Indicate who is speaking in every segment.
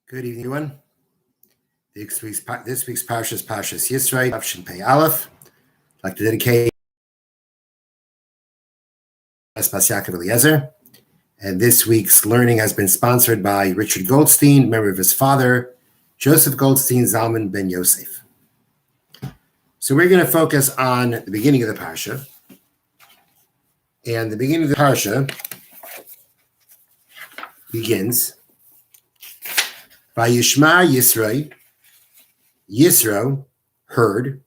Speaker 1: Good evening, everyone. This week's Parsha is Parshas Yitro, Avshin Pei Aleph. I'd like to dedicate Bas Yaakov Eliezer. And this week's learning has been sponsored by Richard Goldstein, memory of his father, Joseph Goldstein Zalman ben Yosef. So we're going to focus on the beginning of the Parsha. And the beginning of the Parsha begins, Vayishma Yisro, Yisro heard,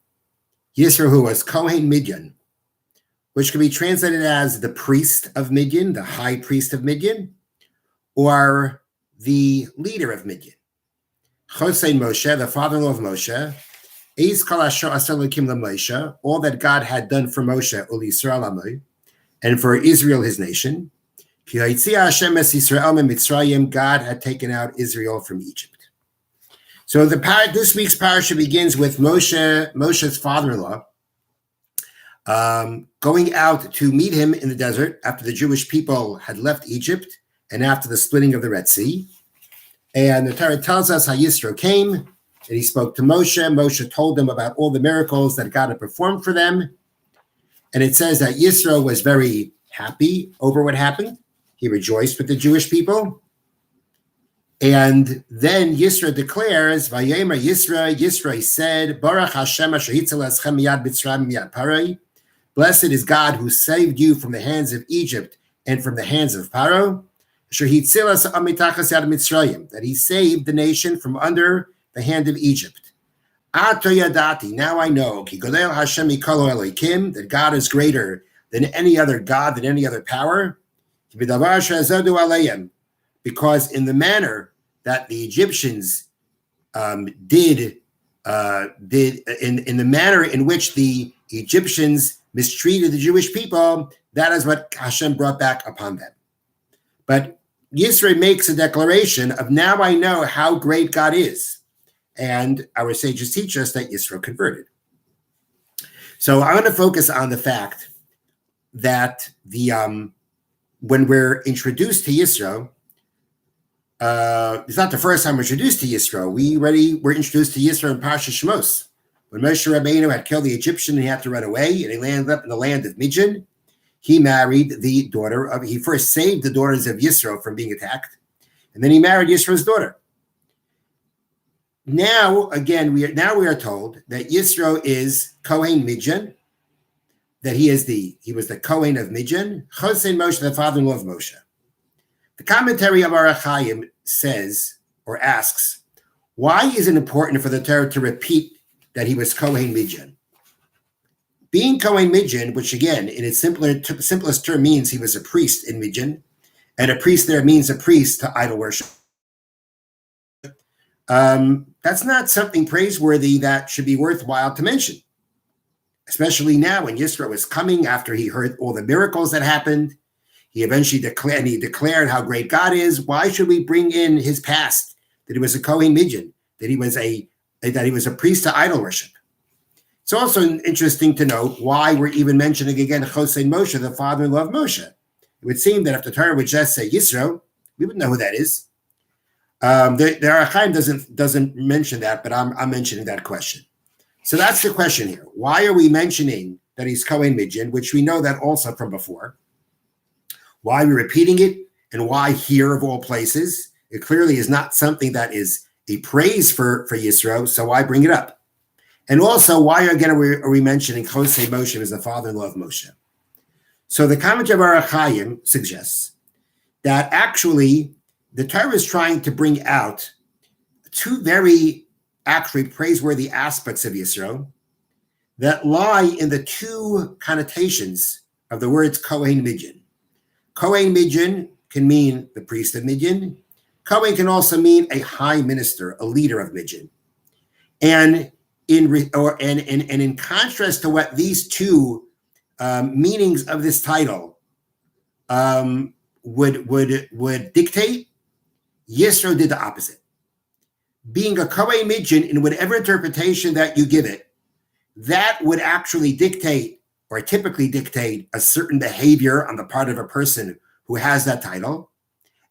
Speaker 1: Yisro who was Kohen Midian, which can be translated as the priest of Midian, the high priest of Midian, or the leader of Midian. Chosein Moshe, the father-in-law of Moshe, Eis kol asher asar Elokim LaMoshe, all that God had done for Moshe, Ul Yisrael Amo, and for Israel his nation. Ki hayitzia Hashem es Yisrael miMitzrayim, God had taken out Israel from Egypt. So this week's parasha begins with Moshe's father-in-law, going out to meet him in the desert after the Jewish people had left Egypt and after the splitting of the Red Sea. And the Torah tells us how Yitro came and he spoke to Moshe. Moshe told them about all the miracles that God had performed for them. And it says that Yitro was very happy over what happened. He rejoiced with the Jewish people. And then Yitro declares, Vayemer Yitro said, Baruch Hashem asher hitzil eschem miyad Mitzrayim miyad Paroi. Blessed is God who saved you from the hands of Egypt and from the hands of Paro. Asher hitzil eschem mitachas yad Mitzrayim, that he saved the nation from under the hand of Egypt. Ato yadati, now I know, ki godel Hashem mikol Elokim, that God is greater than any other God, than any other power. Because in the manner that the Egyptians did in the manner in which the Egyptians mistreated the Jewish people, that is what Hashem brought back upon them. But Yisro makes a declaration of, now I know how great God is. And our sages teach us that Yisro converted. So I want to focus on the fact that when we're introduced to Yisro, it's not the first time we're introduced to Yisro. We already were introduced to Yisro in Parsha Shmos. When Moshe Rabbeinu had killed the Egyptian and he had to run away, and he landed up in the land of Midian, he first saved the daughters of Yisro from being attacked, and then he married Yisro's daughter. Now, again, we are told that Yisro is Kohen Midian, that he was the Kohen of Midian, Chosein Moshe, the father-in-law of Moshe. The commentary of Orach Chaim says, or asks, why is it important for the Torah to repeat that he was Kohen Midian? Being Kohen Midian, which again, in its simplest term means he was a priest in Midian, and a priest there means a priest to idol worship. That's not something praiseworthy that should be worthwhile to mention. Especially now when Yisro was coming after he heard all the miracles that happened. He eventually declared how great God is. Why should we bring in his past, that he was a Kohen Midian, that he was a priest to idol worship? It's also interesting to note why we're even mentioning again Chosein Moshe, the father-in-law of Moshe. It would seem that if the Torah would just say Yisro, we would know who that is. The Orach Chaim doesn't mention that, but I'm mentioning that question. So that's the question here. Why are we mentioning that he's Kohen Midian, which we know that also from before? Why are we repeating it, and why here of all places? It clearly is not something that is a praise for Yisro, so why bring it up? And also, why again are we mentioning Chosein Moshe as the father-in-law of Moshe? So the commentary of Orach Chaim suggests that actually the Torah is trying to bring out two very actually praiseworthy aspects of Yisro that lie in the two connotations of the words Kohen Midian. Kohen Midian can mean the priest of Midian. Kohen can also mean a high minister, a leader of Midian. And in contrast to what these two meanings of this title would dictate, Yisro did the opposite. Being a Kohen Midian, in whatever interpretation that you give it, that would actually dictate, or typically dictate, a certain behavior on the part of a person who has that title.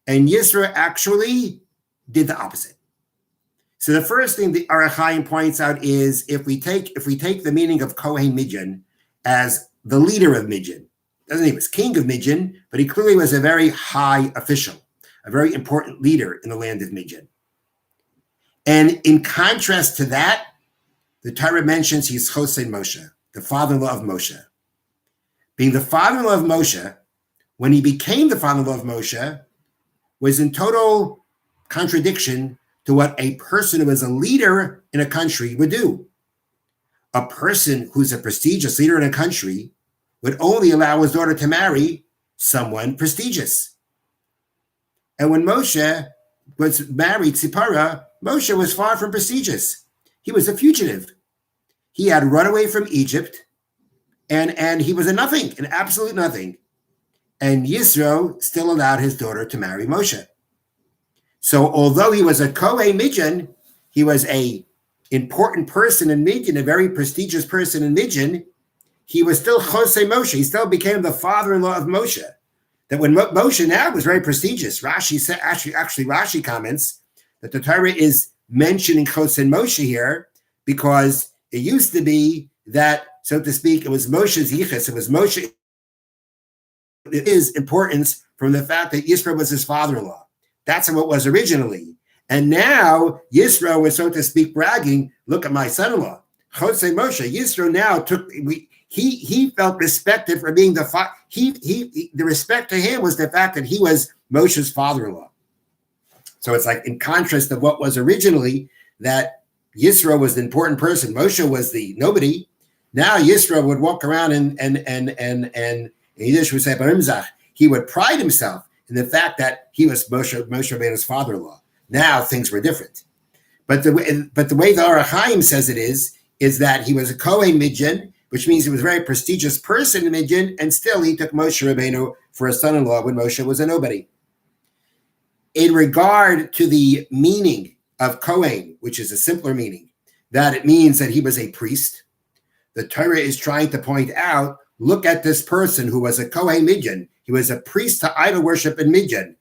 Speaker 1: And Yisro actually did the opposite. So the first thing the Ohr HaChaim points out is if we take the meaning of Kohen Midyan as the leader of Midyan, doesn't mean he was king of Midyan, but he clearly was a very high official, a very important leader in the land of Midyan. And in contrast to that, the Torah mentions he's Chosei Moshe, the father-in-law of Moshe. Being the father-in-law of Moshe, when he became the father-in-law of Moshe, was in total contradiction to what a person who is a leader in a country would do. A person who's a prestigious leader in a country would only allow his daughter to marry someone prestigious. And when Moshe was married Tzipora, Moshe was far from prestigious. He was a fugitive. He had run away from Egypt, and he was a nothing, an absolute nothing. And Yitro still allowed his daughter to marry Moshe. So although he was a Kohen Midyan, he was a important person in Midyan, a very prestigious person in Midyan, he was still Chosei Moshe. He still became the father-in-law of Moshe. That when Moshe now was very prestigious, Rashi said, actually Rashi comments that the Torah is mentioning Chosei Moshe here because it used to be that, so to speak, it was Moshe's yichus, it was Moshe, his importance from the fact that Yisro was his father-in-law. That's how it was originally. And now Yisro was, so to speak, bragging, look at my son-in-law, Chosei Moshe. Yisro now he felt respected for being the respect to him was the fact that he was Moshe's father-in-law. So it's like in contrast of what was originally that Yisro was the important person, Moshe was the nobody. Now Yisro would walk around and Yiddish would say, he would pride himself in the fact that he was Moshe Rabbeinu's father-in-law. Now things were different. But the way the Ohr HaChaim says it is that he was a Kohen Midyan, which means he was a very prestigious person in Midyan, and still he took Moshe Rabbeinu for a son-in-law when Moshe was a nobody. In regard to the meaning of Kohen, which is a simpler meaning, that it means that he was a priest, the Torah is trying to point out, look at this person who was a Kohen Midyan. He was a priest to idol worship in Midyan.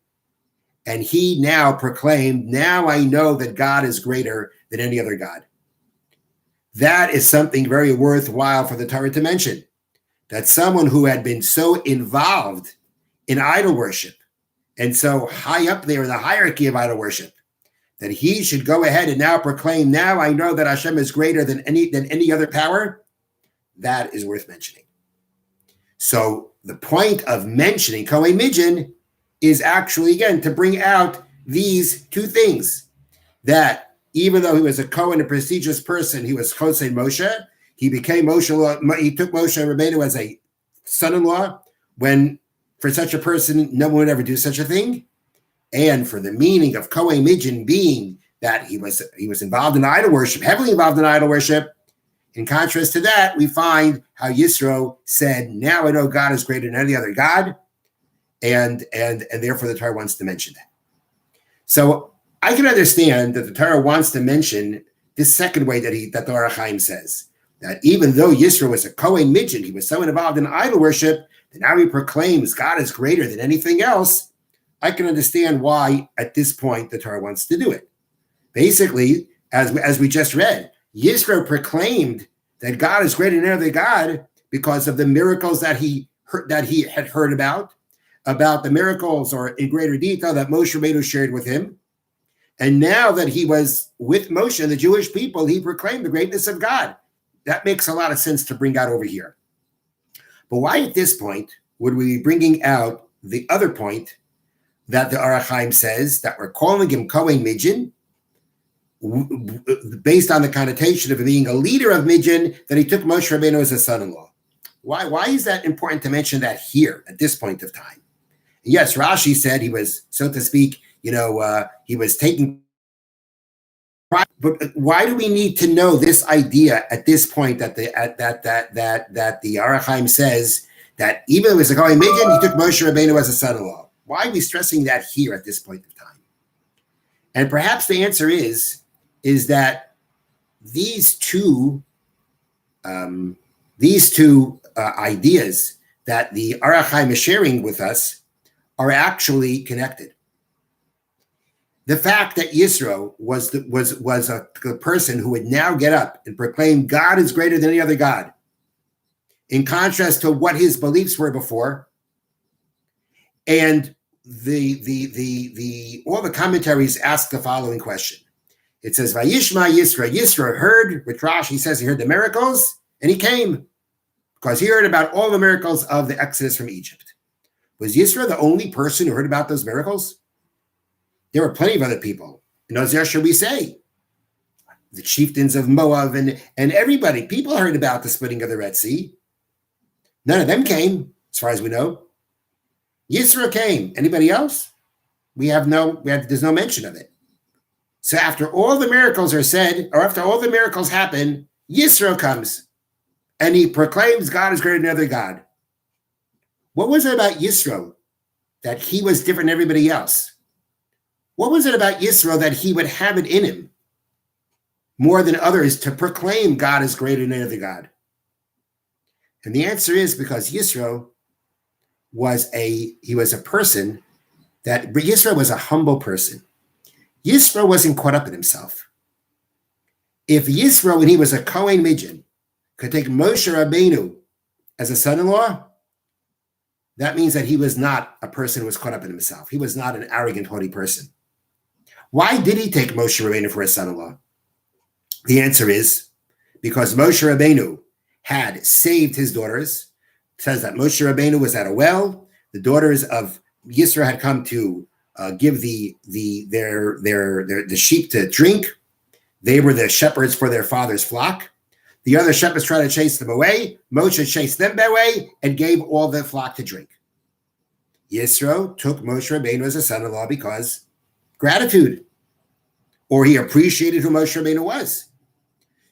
Speaker 1: And he now proclaimed, now I know that God is greater than any other God. That is something very worthwhile for the Torah to mention, that someone who had been so involved in idol worship and so high up there in the hierarchy of idol worship, that he should go ahead and now proclaim, now I know that Hashem is greater than any other power, that is worth mentioning. So the point of mentioning Kohen Midyan is actually, again, to bring out these two things, that even though he was a Kohen, a prestigious person, he was Chosei Moshe, he became Moshe, he took Moshe Rabbeinu as a son-in-law, when for such a person, no one would ever do such a thing. And for the meaning of Kohen Midyan being that he was involved in idol worship, heavily involved in idol worship. In contrast to that, we find how Yisro said, now I know God is greater than any other God, and therefore the Torah wants to mention that. So I can understand that the Torah wants to mention this second way that the Ohr HaChaim says, that even though Yisro was a Kohen Midyan, he was so involved in idol worship, that now he proclaims God is greater than anything else. I can understand why at this point the Torah wants to do it. Basically, as we just read, Yisro proclaimed that God is greater than any other God because of the miracles that he had heard about the miracles, or in greater detail, that Moshe Rabbeinu shared with him. And now that he was with Moshe and the Jewish people, he proclaimed the greatness of God. That makes a lot of sense to bring out over here. But why at this point would we be bringing out the other point that the Ohr HaChaim says, that we're calling him Kohen Midyan, based on the connotation of being a leader of Midyan, that he took Moshe Rabbeinu as a son-in-law? Why is that important to mention that here at this point of time? Yes, Rashi said he was, so to speak, he was taking. But why do we need to know this idea at this point that the Ohr HaChaim says that even though he was a Kohen Midyan, he took Moshe Rabbeinu as a son-in-law? Why are we stressing that here at this point of time? And perhaps the answer is that these two ideas that the Ohr HaChaim is sharing with us are actually connected. The fact that Yitro was a person who would now get up and proclaim God is greater than any other God, in contrast to what his beliefs were before, and all the commentaries ask the following question. It says, "Vayishma Yitro." Yitro heard, with Rashi, he says he heard the miracles, and he came because he heard about all the miracles of the Exodus from Egypt. Was Yitro the only person who heard about those miracles? There were plenty of other people. And Ozer, should we say, the chieftains of Moab and everybody, people heard about the splitting of the Red Sea. None of them came, as far as we know. Yitro came. Anybody else? There's no mention of it. So after all the miracles are said, or after all the miracles happen, Yitro comes and he proclaims God is greater than other God. What was it about Yitro that he was different than everybody else? What was it about Yitro that he would have it in him more than others to proclaim God is greater than any other God? And the answer is because Yitro was a person Yitro was a humble person. Yitro wasn't caught up in himself. If Yitro, when he was a Kohen Midyan, could take Moshe Rabbeinu as a son-in-law, that means that he was not a person who was caught up in himself. He was not an arrogant, haughty person. Why did he take Moshe Rabbeinu for his son-in-law? The answer is because Moshe Rabbeinu had saved his daughters. It says that Moshe Rabbeinu was at a well. The daughters of Yisro had come to give the sheep to drink. They were the shepherds for their father's flock. The other shepherds tried to chase them away. Moshe chased them away and gave all the flock to drink. Yisro took Moshe Rabbeinu as a son-in-law because gratitude, or he appreciated who Moshe Rabbeinu was.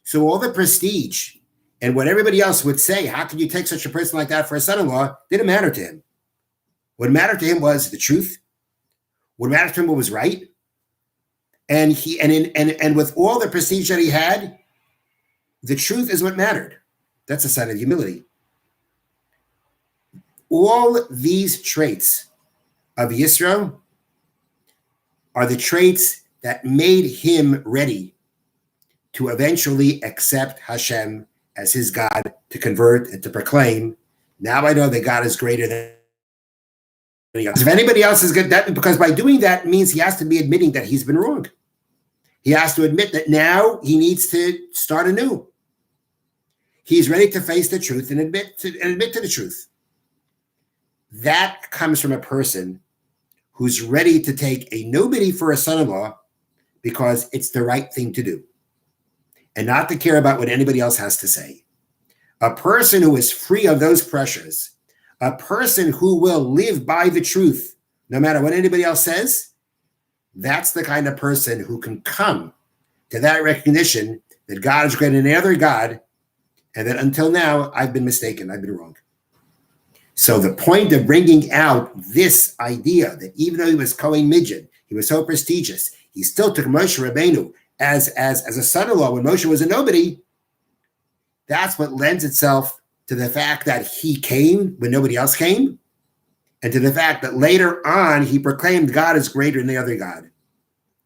Speaker 1: So all the prestige and what everybody else would say, how can you take such a person like that for a son-in-law, didn't matter to him. What mattered to him was the truth. What mattered to him was right. And with all the prestige that he had, the truth is what mattered. That's a sign of humility. All these traits of Yisro are the traits that made him ready to eventually accept Hashem as his God, to convert and to proclaim, now I know that God is greater than anybody else. If anybody else is good, that because by doing that means he has to be admitting that he's been wrong. He has to admit that now he needs to start anew. He's ready to face the truth and admit to the truth. That comes from a person who's ready to take a nobody for a son-in-law because it's the right thing to do, and not to care about what anybody else has to say. A person who is free of those pressures, a person who will live by the truth, no matter what anybody else says, that's the kind of person who can come to that recognition that God is greater than any other God, and that until now, I've been mistaken, I've been wrong. So the point of bringing out this idea that even though he was Kohen Midyan, he was so prestigious, he still took Moshe Rabbeinu as a son-in-law when Moshe was a nobody. That's what lends itself to the fact that he came when nobody else came, and to the fact that later on he proclaimed God is greater than the other God.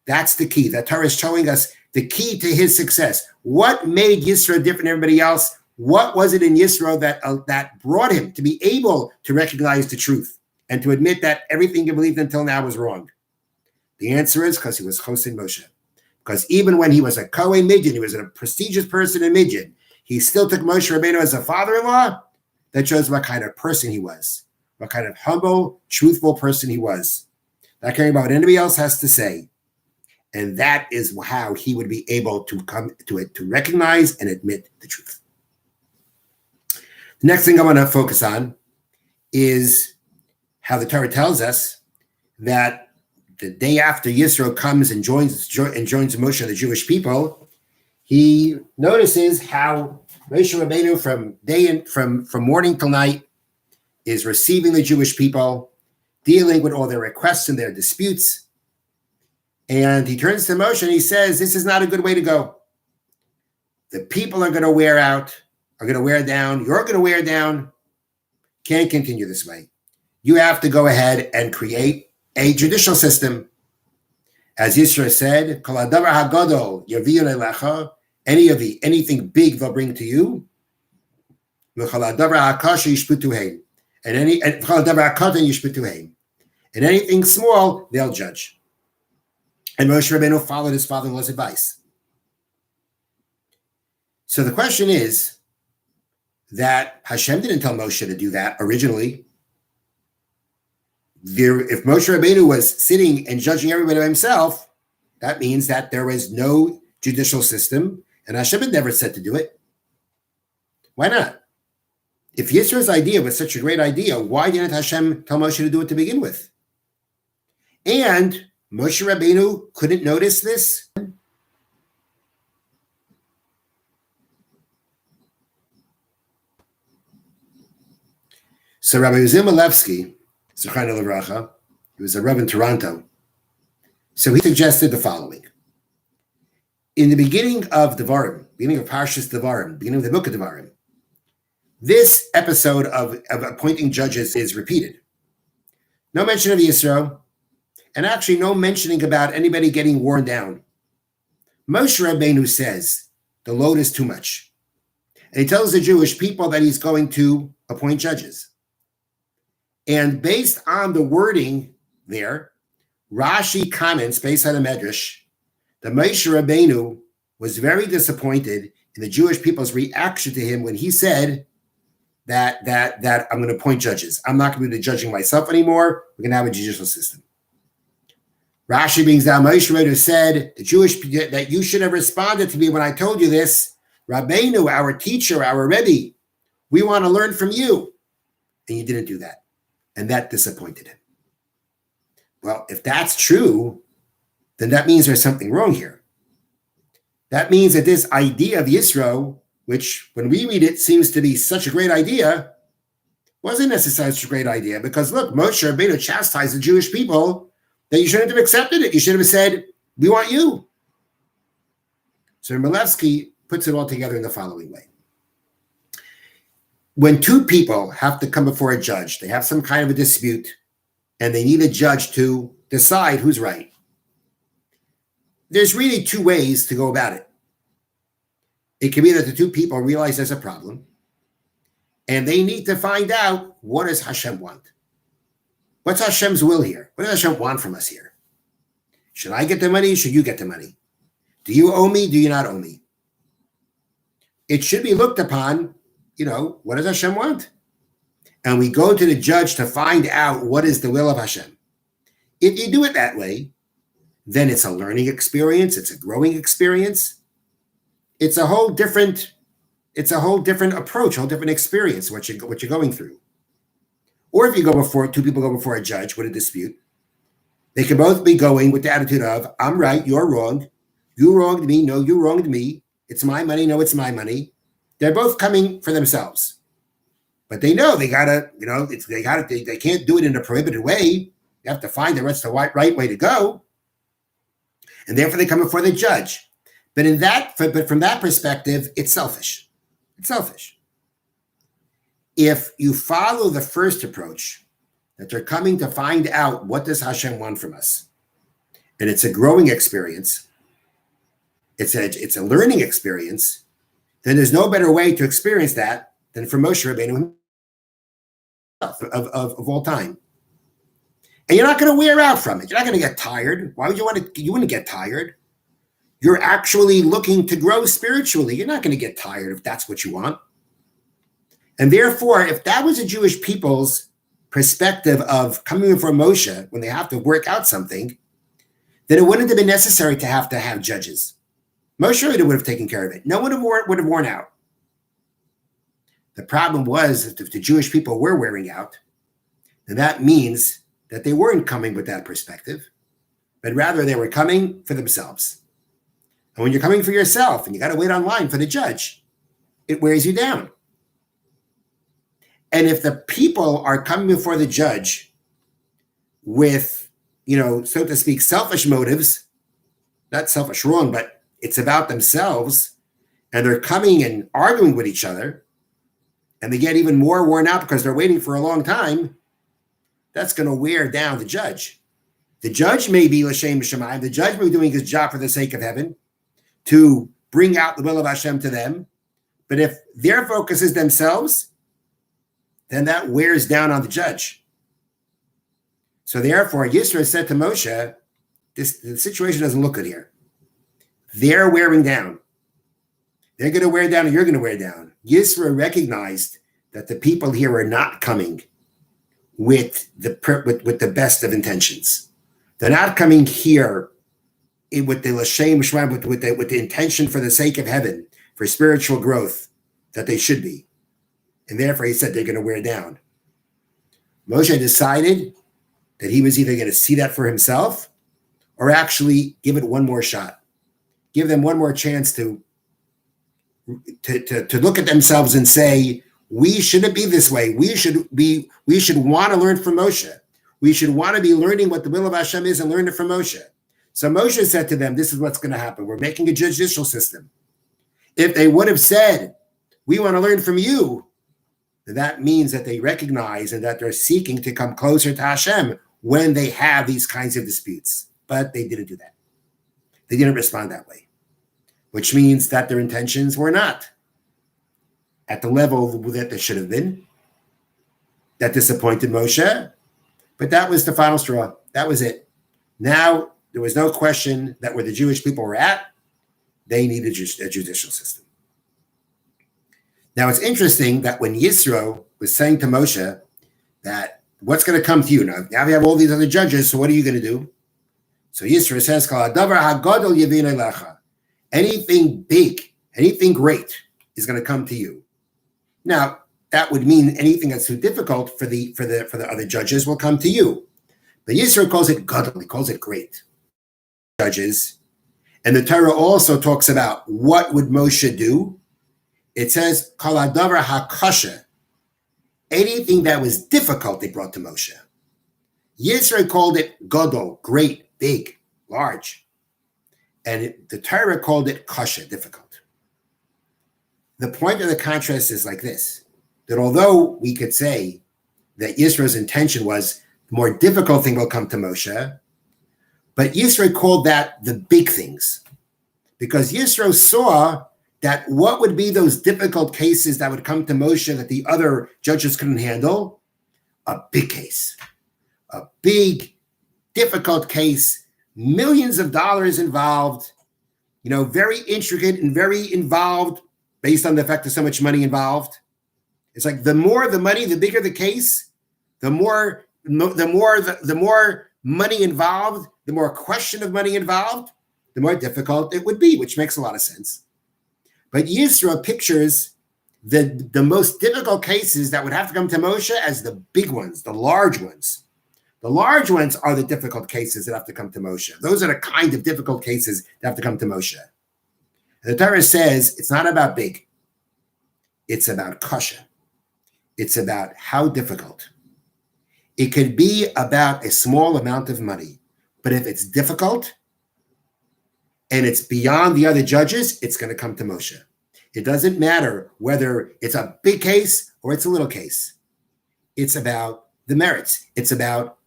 Speaker 1: That's the key. That Torah is showing us the key to his success. What made Yisro different than everybody else? What was it in Yisro that brought him to be able to recognize the truth and to admit that everything he believed until now was wrong? The answer is because he was Chosin Moshe. Because even when he was a Kohen Midyan, he was a prestigious person in Midyan, he still took Moshe Rabbeinu as a father-in-law. That shows what kind of person he was, what kind of humble, truthful person he was, not caring about what anybody else has to say. And that is how he would be able to come to it, to recognize and admit the truth. The next thing I want to focus on is how the Torah tells us that the day after Yisro comes and joins Moshe and the Jewish people, he notices how Moshe Rabbeinu from morning till night is receiving the Jewish people, dealing with all their requests and their disputes. And he turns to Moshe and he says, this is not a good way to go. The people are going to wear out, are going to wear down. You're going to wear down. Can't continue this way. You have to go ahead and create a judicial system. As Yitro said, Kol hadavar hagadol yaviun elecha, anything big they'll bring to you. V'chol hadavar hakasha yishputuhein, and v'chol hadavar hakatan yishputuhein, and anything small they'll judge. And Moshe Rabbeinu followed his father-in-law's advice. So the question is that Hashem didn't tell Moshe to do that originally. If Moshe Rabbeinu was sitting and judging everybody by himself, that means that there was no judicial system, and Hashem had never said to do it. Why not? If Yitro's idea was such a great idea, why didn't Hashem tell Moshe to do it to begin with? And Moshe Rabbeinu couldn't notice this? So Rabbi Yuzim Malevsky, Zechariah Levracha, he was a Rebbe in Toronto. So he suggested the following. In the beginning of Devarim, beginning of Parshas Devarim, beginning of the book of Devarim, this episode of appointing judges is repeated. No mention of Yisro, and actually no mentioning about anybody getting worn down. Moshe Rabbeinu says the load is too much. And he tells the Jewish people that he's going to appoint judges. And based on the wording there, Rashi comments based on the Medrash that Moshe Rabbeinu was very disappointed in the Jewish people's reaction to him when he said that I'm going to appoint judges. I'm not going to be judging myself anymore. We're going to have a judicial system. Rashi brings down Moshe Rabbeinu said that you should have responded to me when I told you this. Rabbeinu, our teacher, our Rebbe, we want to learn from you. And you didn't do that. And that disappointed him. Well, if that's true, then that means there's something wrong here. That means that this idea of Yisro, which when we read it seems to be such a great idea, wasn't necessarily such a great idea. Because look, Moshe Rabbeinu chastised the Jewish people that you shouldn't have accepted it. You should have said, we want you. So Malevsky puts it all together in the following way. When two people have to come before a judge, they have some kind of a dispute, and they need a judge to decide who's right. There's really two ways to go about it. It can be that the two people realize there's a problem, and they need to find out, what does Hashem want? What's Hashem's will here? What does Hashem want from us here? Should I get the money? Should you get the money? Do you owe me? Do you not owe me? It should be looked upon, what does Hashem want? And we go to the judge to find out what is the will of Hashem. If you do it that way, then it's a learning experience. It's a growing experience. It's a whole different approach, a whole different experience, what you're going through. Or if two people go before a judge with a dispute, they can both be going with the attitude of, I'm right, you're wrong. You wronged me, no, you wronged me. It's my money, no, it's my money. They're both coming for themselves. But they know they can't do it in a prohibited way. You have to find out what's the right way to go. And therefore they come before the judge. But from that perspective, it's selfish. It's selfish. If you follow the first approach, that they're coming to find out what does Hashem want from us, and it's a growing experience, it's a learning experience, then there's no better way to experience that than for Moshe Rabbeinu of all time. And you're not going to wear out from it. You're not going to get tired. Why would you want to? You wouldn't get tired. You're actually looking to grow spiritually. You're not going to get tired if that's what you want. And therefore, if that was a Jewish people's perspective of coming before Moshe when they have to work out something, then it wouldn't have been necessary to have judges. Moshe would have taken care of it. No one would have worn out. The problem was that if the Jewish people were wearing out, then that means that they weren't coming with that perspective, but rather they were coming for themselves. And when you're coming for yourself and you got to wait online for the judge, it wears you down. And if the people are coming before the judge with, so to speak, selfish motives, not selfish wrong, but it's about themselves, and they're coming and arguing with each other, and they get even more worn out because they're waiting for a long time, that's going to wear down the judge. The judge may be l'shem shamayim. The judge may be doing his job for the sake of heaven, to bring out the will of Hashem to them. But if their focus is themselves, then that wears down on the judge. So therefore, Yitro said to Moshe, the situation doesn't look good here. They're wearing down. They're going to wear down and you're going to wear down. Yitro recognized that the people here are not coming with the best of intentions. They're not coming here with the l'shem shemaim, with the intention for the sake of heaven, for spiritual growth, that they should be. And therefore, he said they're going to wear down. Moshe decided that he was either going to see that for himself or actually give it one more shot. Give them one more chance to look at themselves and say, we shouldn't be this way. We should want to learn from Moshe. We should want to be learning what the will of Hashem is and learn it from Moshe. So Moshe said to them, this is what's going to happen. We're making a judicial system. If they would have said, we want to learn from you, that means that they recognize and that they're seeking to come closer to Hashem when they have these kinds of disputes. But they didn't do that. They didn't respond that way, which means that their intentions were not at the level that they should have been. That disappointed Moshe, but that was the final straw. That was it. Now, there was no question that where the Jewish people were at, they needed a judicial system. Now, it's interesting that when Yitro was saying to Moshe that what's going to come to you? Now we have all these other judges, so what are you going to do? So Yitro says, anything big, anything great is going to come to you. Now, that would mean anything that's too difficult for the other judges will come to you. But Yitro calls it gadol, he calls it great. Judges. And the Torah also talks about what would Moshe do. It says, Kol hadavar hakasha, anything that was difficult they brought to Moshe. Yitro called it gadol, great, big, large. And the Torah called it kasha, difficult. The point of the contrast is like this, that although we could say that Yisro's intention was the more difficult thing will come to Moshe, but Yitro called that the big things, because Yitro saw that what would be those difficult cases that would come to Moshe that the other judges couldn't handle? A big case, a big, difficult case, millions of dollars involved, very intricate and very involved based on the fact there's so much money involved. It's like the more the money, the bigger the case, the more money involved, the more question of money involved, the more difficult it would be, which makes a lot of sense. But Yitro pictures the most difficult cases that would have to come to Moshe as the big ones, the large ones. The large ones are the difficult cases that have to come to Moshe. Those are the kind of difficult cases that have to come to Moshe. And the Torah says it's not about big. It's about kasha. It's about how difficult. It could be about a small amount of money, but if it's difficult and it's beyond the other judges, it's going to come to Moshe. It doesn't matter whether it's a big case or it's a little case. It's about the merits. It's about,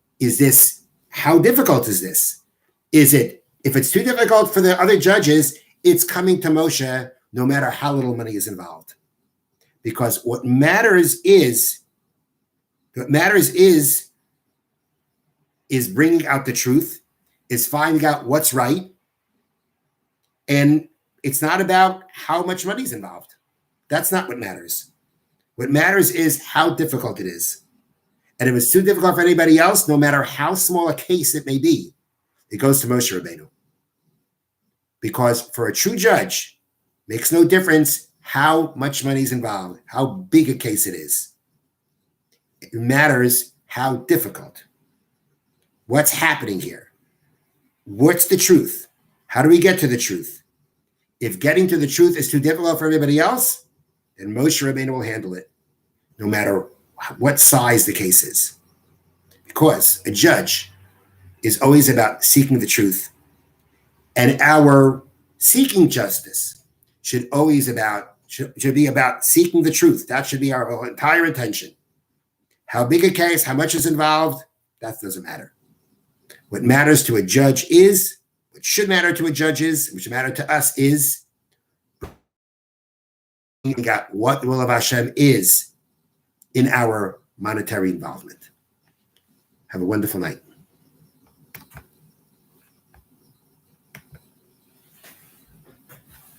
Speaker 1: how difficult is this? If it's too difficult for the other judges, it's coming to Moshe no matter how little money is involved. Because what matters is bringing out the truth, is finding out what's right. And it's not about how much money is involved. That's not what matters. What matters is how difficult it is. And if it's too difficult for anybody else, no matter how small a case it may be, it goes to Moshe Rabbeinu. Because for a true judge, it makes no difference how much money is involved, how big a case it is. It matters how difficult. What's happening here? What's the truth? How do we get to the truth? If getting to the truth is too difficult for everybody else, then Moshe Rabbeinu will handle it, no matter what size the case is. Because a judge is always about seeking the truth. And our seeking justice should be about seeking the truth. That should be our entire intention. How big a case, how much is involved, that doesn't matter. What matters to a judge is, what should matter to a judge is, what should matter to us is, what the will of Hashem is in our monetary involvement. Have a wonderful night.